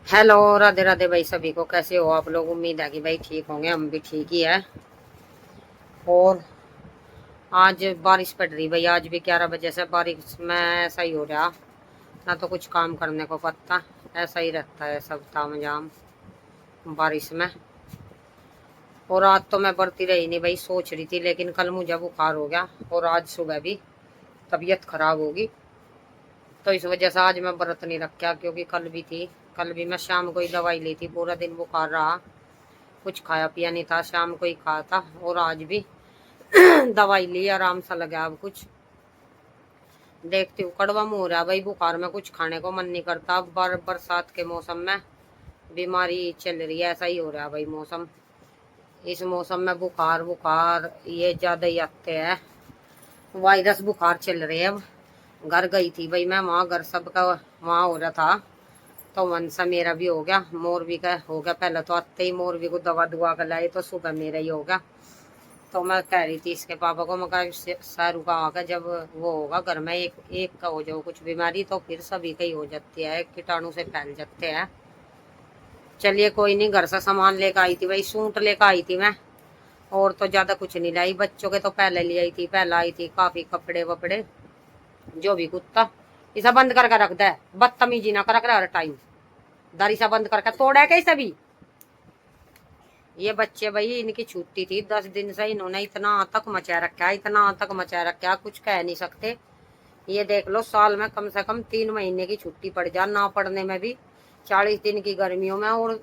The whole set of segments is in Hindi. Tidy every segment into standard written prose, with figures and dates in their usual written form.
हेलो, राधे राधे भाई सभी को। कैसे हो आप लोग? उम्मीद है कि भाई ठीक होंगे, हम भी ठीक ही है। और आज बारिश पड़ रही भाई, आज भी 11 बजे से बारिश में ऐसा ही हो रहा, ना तो कुछ काम करने को पता। ऐसा ही रहता है सब तामझाम बारिश में। और आज तो मैं बढ़ती रही नहीं भाई, सोच रही थी, लेकिन कल मुझे बुखार हो गया और आज सुबह भी तबीयत खराब होगी, तो इस वजह से आज मैं व्रत नहीं रखा। क्योंकि कल भी थी, कल भी मैं शाम को ही दवाई ली थी, पूरा दिन बुखार रहा, कुछ खाया पिया नहीं था, शाम को ही खाया था। और आज भी दवाई ली, आराम सा लगा। अब कुछ देखती हूँ, कड़वा मुंह हो रहा भाई, बुखार में कुछ खाने को मन नहीं करता। बरसात के मौसम में बीमारी चल रही है, ऐसा ही हो रहा है भाई मौसम। इस मौसम में बुखार बुखार ये ज्यादा ही आते हैं, वायरस बुखार चल रहे हैं। अब घर गई थी भाई मैं, वहाँ घर सबका वहाँ हो रहा था, तो मन सा मेरा भी हो गया। मोरवी का हो गया, पहले तो आते ही मोरवी को दवा दुआ कर लाई, तो सुबह मेरा ही हो गया। तो मैं कह रही थी इसके पापा को, मैं कहा शाहरुख का आगा जब वो होगा घर में, एक एक का हो जाओ कुछ बीमारी, तो फिर सभी का ही हो जाती है, कीटाणु से फैल जाते हैं। चलिए कोई नहीं, घर से सामान लेकर आई थी भाई, सूट लेकर आई थी मैं, और तो ज्यादा कुछ नहीं लाई। बच्चों के तो पहले ले आई थी, पहले आई थी काफी कपड़े वपड़े, जो भी कुत्ता इसा बंद करके रखता है, बदतमीजी ना कर हर टाइम। दारी सा बंद करके तोड़ा है कैसे भी। ये बच्चे भाई, इनकी छुट्टी थी 10 दिन से, इन्होंने इतना आतंक मचा रखा है, इतना आतंक मचा रखा है, कुछ कह नहीं सकते। ये देख लो, साल में कम से कम 3 महीने की छुट्टी पड़ जा, ना पड़ने में भी 40 दिन की गर्मियों में, और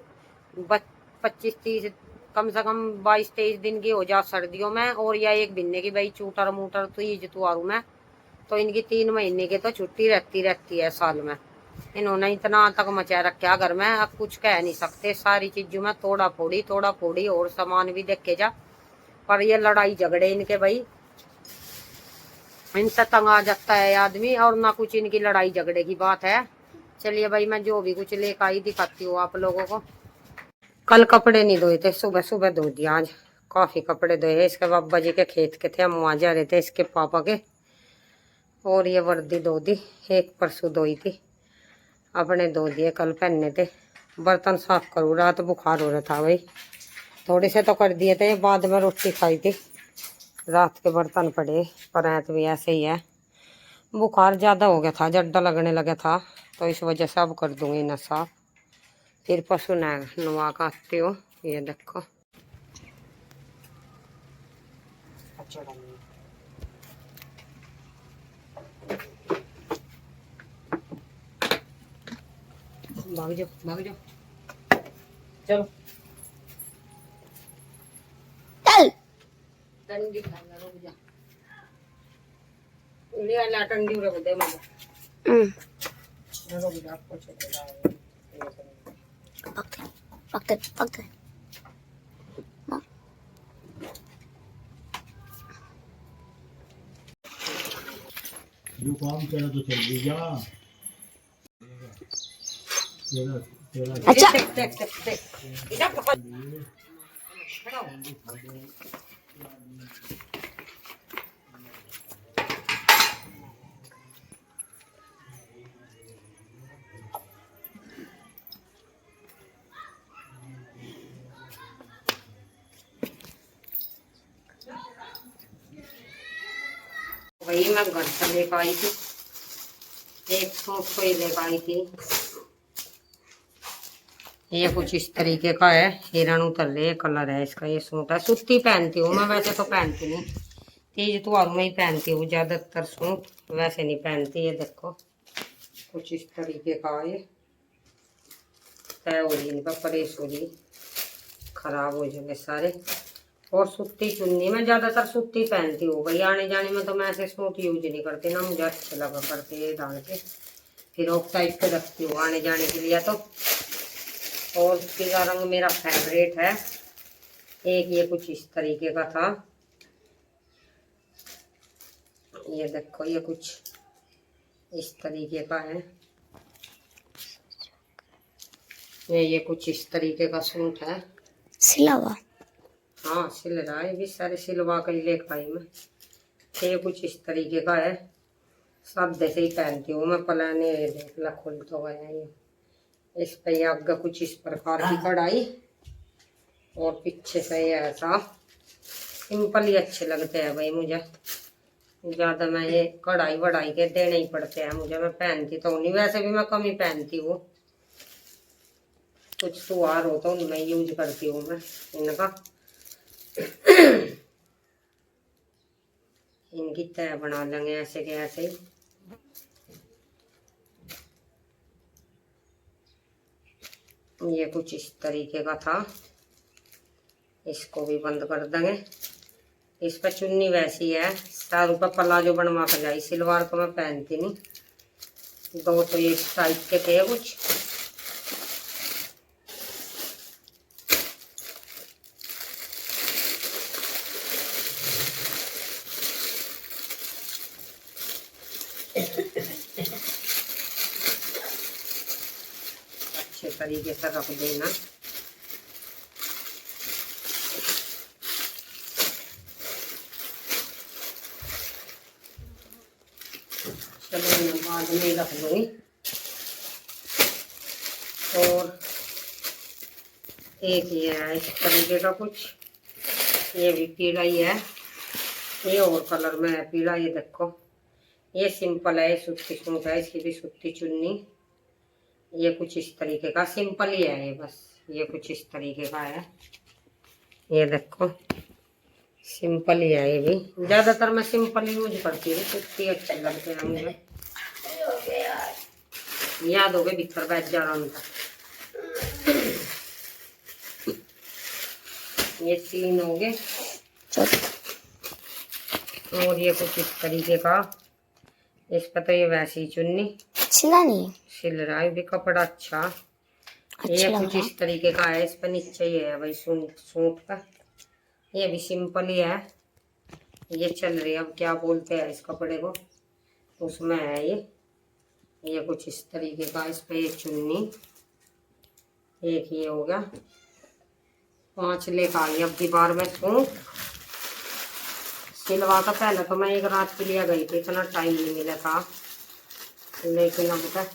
25-30, कम से कम 22-23 दिन की हो जा सर्दियों में, और या 1 महीने की भाई चूटर मूटर तो ईज तुआरू में। तो इनकी 3 महीने की तो छुट्टी रहती रहती है साल में। इन्होंने इतना तक मचा रखा घर में, अब कुछ कह नहीं सकते। सारी चीजों में तोड़ा फोड़ी और सामान भी देखे जा। पर ये लड़ाई झगड़े इनके भाई, इनसे तंग आ जाता है आदमी, और ना कुछ इनकी लड़ाई झगड़े की बात है। चलिए भाई, मैं जो भी कुछ लेकर आई दिखाती हूँ आप लोगों को। कल कपड़े नहीं धोए थे, सुबह सुबह धो दिया आज। काफी कपड़े धोए, इसके बाबा जी के खेत के थे, हम वहां जा रहे थे इसके पापा के। और ये वर्दी धो दी, एक परसों धोई थी, अपने धो दिए, कल पहनने थे। बर्तन साफ करूँ, रात बुखार हो रहा था भाई, थोड़े से तो कर दिए थे, बाद में रोटी खाई थी, रात के बर्तन पड़े। पर ऐत भी ऐसे ही है, बुखार ज़्यादा हो गया था, जड्डा लगने लगा था, तो इस वजह से अब कर दूंगी ना साफ। फिर पशु नवा का आती हो। ये देखो भाग जाओ भाग जाओ, चलो चल। ठंडी खाना रुक जा, ले ला ठंडी रख दे मुझे। रुक जा, आपको चलेगा। पकड़ पकड़। काम तेरा तो चल रही जा। अच्छा देख देख देख देख इधर पकड़। वही मैं घर से लेकर आई थी, एक सूट को ही लेकर आई थी। ये कुछ इस तरीके का है, हिरण उतरले कलर है इसका। ये सूट है, सूती पहनती हूँ मैं, वैसे तो पहनती नहीं, तीज त्योहार में ही पहनती हूँ ज्यादातर सूट, वैसे नहीं पहनती। ये देखो कुछ इस तरीके का, ये तय हो रही, इनका परेश हो रही, खराब हो जाएंगे सारे। और सूती चुन्नी, मैं ज्यादातर सूती पहनती हूँ भाई, आने जाने में तो मैं ऐसे सूट यूज नहीं करती ना, मुझे अच्छे लगा करते ये डाल के, फिर ऑफ टाइप पे रखती हूँ आने जाने के लिए। तो और पीला रंग मेरा फेवरेट है। एक ये कुछ इस तरीके का था, ये देखो ये कुछ इस तरीके का है। ये कुछ इस तरीके का सूट है, सिलावा। हाँ सिल रहा है, भी सारे सिलवा कर लेकर आई मैं। ये कुछ इस तरीके का है, सब जैसे ही पहनती हूँ मैं, पलाने देख ला खुल तो गया ये। इस पे आगे कुछ इस प्रकार की कढ़ाई और पीछे से ये ऐसा सिंपल ही अच्छे लगते हैं भाई मुझे। ज्यादा मैं ये कढ़ाई वढ़ाई के देने ही पड़ते हैं मुझे, मैं पहनती तो नहीं, वैसे भी मैं कम ही पहनती हूँ, कुछ त्योहार हो तो उनमें यूज करती हूँ मैं इनका। इनकी तय बना लेंगे ऐसे के ऐसे ही। ये कुछ इस तरीके का था, इसको भी बंद कर देंगे। इस पर चुन्नी वैसी है, 4 रुपये प्लाजो बनवा कर लाई, सिलवार को मैं पहनती नहीं। 2 तो ये टाइप के थे कुछ। अच्छे तरीके से रख देना। चलो मैं बाद में रख लूंगी। और एक ये है इस तरीके का कुछ, ये भी पीला ही है, ये और कलर में है पीला। ये देखो, ये सिंपल है, सूती सूट है, इसकी भी सूती चुन्नी। ये कुछ इस तरीके का सिंपल ही है ये, बस ये कुछ इस तरीके का है। ये देखो सिंपल ही है, ये भी ज्यादातर मैं सिंपल ही यूज करती हूँ, सूती अच्छे लगते हैं मुझे। याद हो गए भीतर बैठ जा रहा उनका। ये 3 हो गए। और ये कुछ इस तरीके का, इस पर तो ये वैसी चुन्नी सिला नहीं सिल रहा है भी कपड़ा अच्छा। ये कुछ इस तरीके का है, इस पर नीचे ही है भाई सूट का। ये भी सिंपल ही है, ये चल रही है, अब क्या बोलते हैं इस कपड़े को, उसमें है ये कुछ इस तरीके का। इस पर ये चुन्नी, एक ये हो गया। 5 लेकर आई अब की बार में सूट सिलवा का। पहले तो मैं एक रात के लिए गई थी, इतना टाइम नहीं मिला था, लेकिन अब तक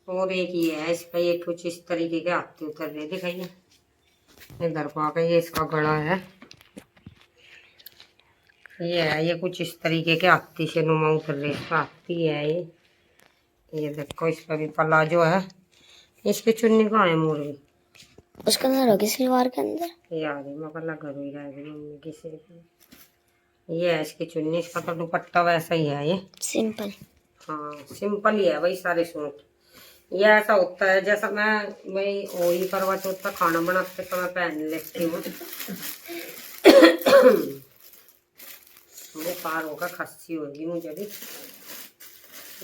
और एक ही है। इस पर ये कुछ इस तरीके के हाथी उतर रहे, दिखाइए इधर को आकर। ये इसका गला है, ये है, ये कुछ इस तरीके के हाथी से नुमा उतर रहे, इसका हाथी है ये देखो। इस पर भी प्लाजो है, इसकी चुन्नी कहाँ है मोरवी, उसके अंदर होगी सलवार के अंदर यार मैं पहला घर ही रह गई मम्मी किसी। ये है इसकी चुन्नी, इसका तो दुपट्टा वैसा ही है, ये सिंपल। हाँ सिंपल ही है भाई सारे सूट। ये ऐसा होता है जैसा मैं भाई होली करवा चौथ का खाना बनाते समय पहन लेती हूँ। बुखार होगा, खस्सी होगी मुझे भी,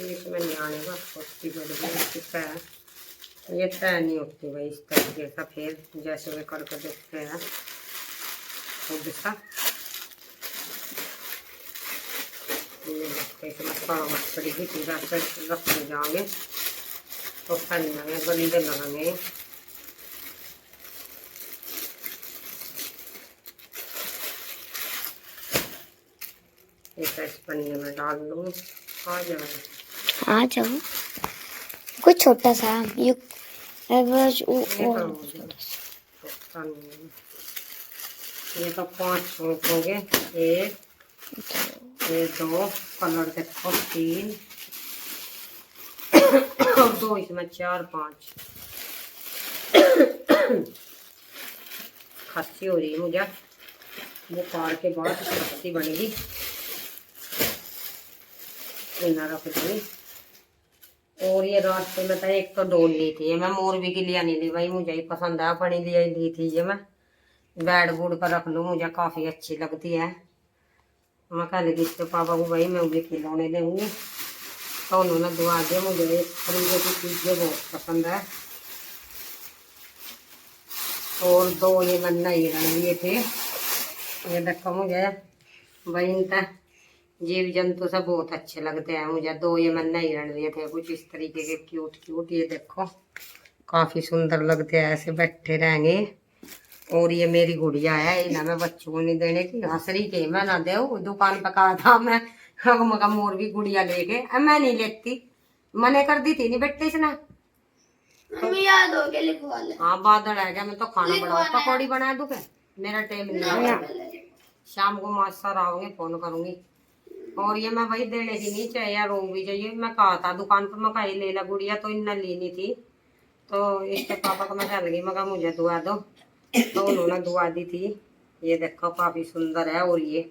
इसमें नहीं आने का होती पैर। ये तय नहीं होती भाई इस तरीके का, फिर जैसे वे करके देखते हैं खुद सा। ये देखते इसमें कड़वट पड़ेगी, सीधा से रखते जाएंगे तो फैलेंगे, गंदे लगेंगे। इस पन्नी में डाल लूँ, आ जाओ कुछ छोटा सा यू ये तो 5 सूट हो गए। एक, ये 2 कलर देखो, 3 और 2 इसमें 4 5। खस्सी हो रही है मुझे, बुखार के बाद खस्सी बनेगी, इतना रख दूंगी। और ये रास्ते में था एक तो डोल ली थी, मैं मोरबी के लिए नहीं ली भाई, मुझे ही पसंद है, अपने लिए ली थी ये। मैं बेड बूड पर रख लूँ, मुझे काफ़ी अच्छी लगती है। मैं कह लगी इसके पापा को भाई मैं भी खिलौने देंगी, तो उन्होंने दुआ दिया। मुझे इस तरीके की चीज़ें बहुत पसंद है। और 2 ये मैंने हिरण लिए थे, ये देखो मुझे भाई इनका जीव जंतु सब बहुत अच्छे लगते हैं मुझे। 2 ये मैंने हिरण लिए थे कुछ इस तरीके के क्यूट क्यूट, ये देखो काफ़ी सुंदर लगते हैं, ऐसे बैठे रहेंगे। और ये मेरी गुड़िया है, इन्हें मैं बच्चों को नहीं देने की, हंसरी के मैं ना दे, दुकान पर कहा था मैं हाँ मगा मोर भी गुड़िया ले गए। मैं नहीं लेती, मने कर दी थी नहीं बेटे इसने। मम्मी याद हो गया लिखवा ले। हाँ बादल आ गया, मैं तो खाना बनाऊँ, पकौड़ी बना दूं क्या? मेरा टाइम नहीं है, शाम को मास्टर आओगे फोन करूंगी। और ये मैं वही देने की नहीं चाहिए यार, रो भी चाहिए। मैं कहा था दुकान पर मैं कही ले ला गुड़िया, तो इन्हें लेनी थी। तो इसके पापा को मैं चल गई, मगर मुझे दुआ दो, तो उन्होंने दुआ दी थी। ये देखो काफी सुंदर है। और ये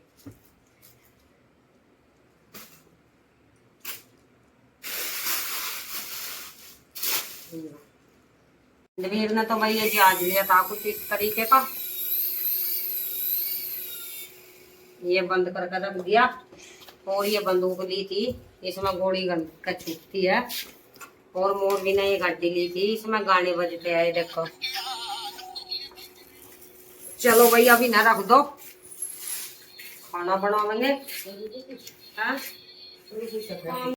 रणवीर ने तो भाई ये जहाज लिया था कुछ इस तरीके का, ये बंद करके रख दिया। और ये बंदूक ली थी, इसमें गोली का छूटती है। और मोर भी ने ये गाड़ी ली थी, इसमें गाने बजते हैं देखो। चलो भाई अभी ना रख दो, खाना बनावेंगे। हाँ